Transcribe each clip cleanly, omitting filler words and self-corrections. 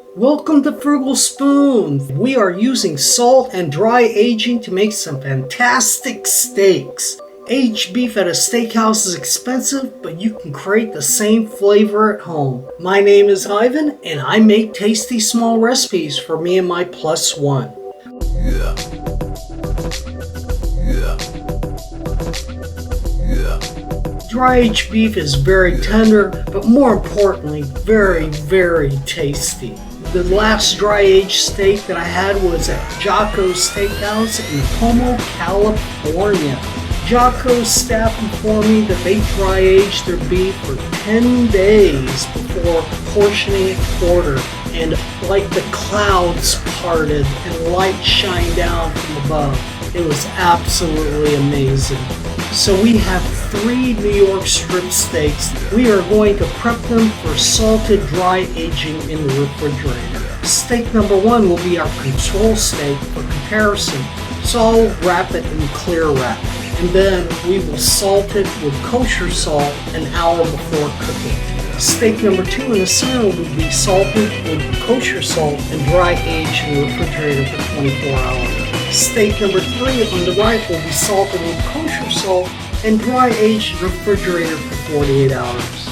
Welcome to Frugal Spoon. We are using salt and dry aging to make some fantastic steaks. Aged beef at a steakhouse is expensive, but you can create the same flavor at home. My name is Ivan, and I make tasty small recipes for me and my plus one. Dry aged beef is very tender, but more importantly, very, very tasty. The last dry aged steak that I had was at Jocko's Steakhouse in Como, California. Jocko's staff informed me that they dry aged their beef for 10 days before portioning it to order, and like the clouds parted and light shined down from above. It was absolutely amazing. So we have 3 New York strip steaks. We are going to prep them for salted dry aging in the refrigerator. Steak number 1 will be our control steak for comparison. So I'll wrap it in clear wrap. And then we will salt it with kosher salt an hour before cooking. Steak number 2 in the center will be salted with kosher salt and dry aged in the refrigerator for 24 hours. Steak number 3 on the right will be salted with kosher salt and dry aged in the refrigerator for 48 hours.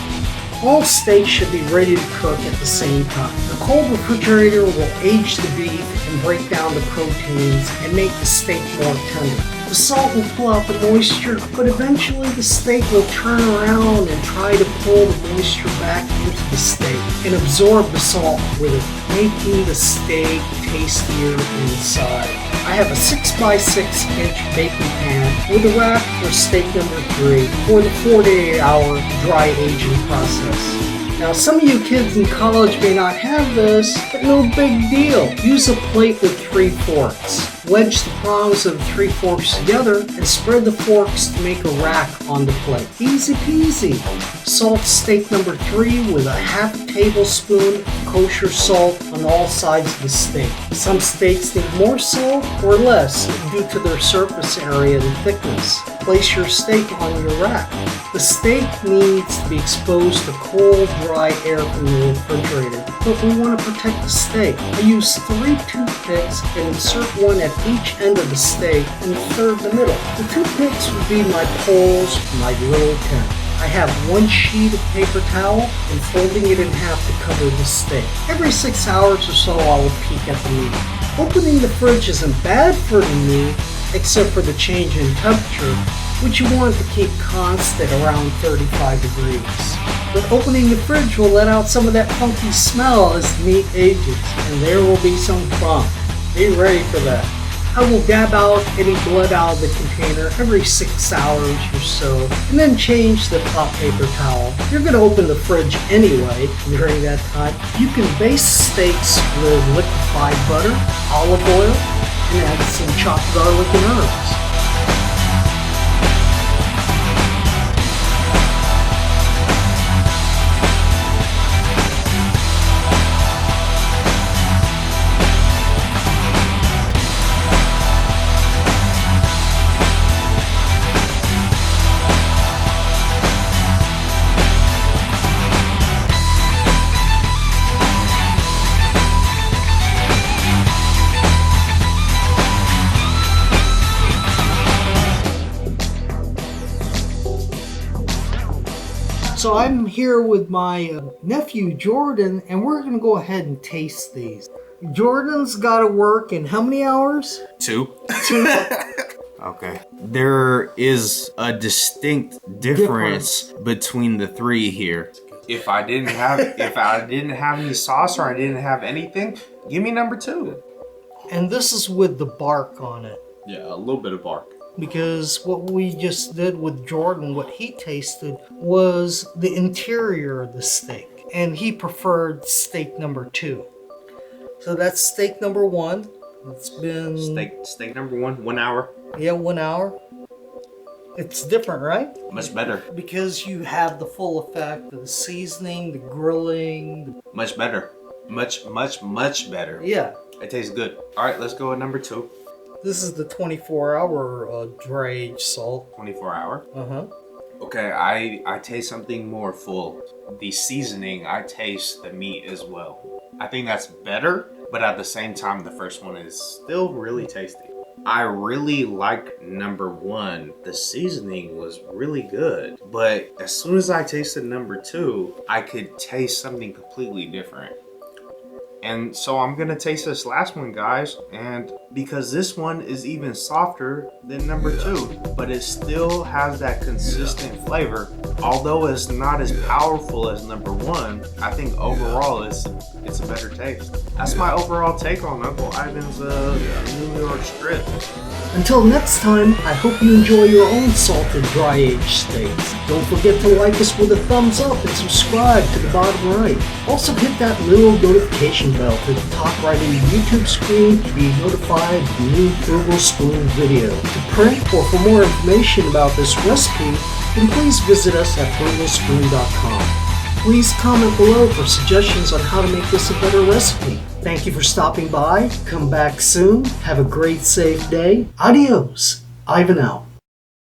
All steaks should be ready to cook at the same time. The cold refrigerator will age the beef and break down the proteins and make the steak more tender. The salt will pull out the moisture, but eventually the steak will turn around and try to pull the moisture back into the steak and absorb the salt with it, making the steak tastier inside. I have a 6x6 inch baking pan with a rack for steak number 3 for the 48-hour dry aging process. Now, some of you kids in college may not have this, but no big deal. Use a plate with 3 forks. Wedge the prongs of the 3 forks together and spread the forks to make a rack on the plate. Easy peasy. Salt steak number 3 with a half tablespoon of kosher salt on all sides of the steak. Some steaks need more salt or less due to their surface area and thickness. Place your steak on your rack. The steak needs to be exposed to cold, dry air from the refrigerator, but we want to protect the steak. I use 3 toothpicks and insert one at each end of the steak and a third in the middle. The toothpicks would be my poles for my little tent. I have 1 sheet of paper towel and folding it in half to cover the steak. Every 6 hours or so I will peek at the meat. Opening the fridge isn't bad for the meat, except for the change in temperature, which you want to keep constant around 35 degrees. But opening the fridge will let out some of that funky smell as the meat ages, and there will be some funk. Be ready for that. I will dab out any blood out of the container every 6 hours or so, and then change the top paper towel. You're going to open the fridge anyway during that time. You can baste steaks with liquefied butter, olive oil, and add some chopped garlic and herbs. So I'm here with my nephew Jordan, and we're going to go ahead and taste these. Jordan's got to work in how many hours? 2. Okay. There is a distinct difference between the 3 here. If I didn't have any sauce or I didn't have anything, give me number 2. And this is with the bark on it. Yeah, a little bit of bark. Because what we just did with Jordan, what he tasted was the interior of the steak. And he preferred steak number 2. So that's steak number 1. It's been... Steak number 1, 1 hour. Yeah, 1 hour. It's different, right? Much better. Because you have the full effect of the seasoning, the grilling. Much better. Much better. Yeah. It tastes good. All right, let's go with number 2. This is the 24-hour dry aged salt. 24 hour? Uh-huh. Okay, I taste something more full. The seasoning, I taste the meat as well. I think that's better, but at the same time, the first one is still really tasty. I really like number 1. The seasoning was really good, but as soon as I tasted number 2, I could taste something completely different. And so I'm gonna taste this last one, guys, and because this one is even softer than number 2, but it still has that consistent flavor. Although it's not as powerful as number 1, I think overall it's a better taste. That's my overall take on Uncle Ivan's New York strip. Until next time, I hope you enjoy your own salted dry aged steaks. Don't forget to like us with a thumbs up and subscribe to the bottom right. Also hit that little notification bell to the top right of your YouTube screen to be notified of the new Frugal Spoon video. To print or for more information about this recipe, then please visit us at frugalspoon.com. Please comment below for suggestions on how to make this a better recipe. Thank you for stopping by. Come back soon. Have a great, safe day. Adios. Ivan out.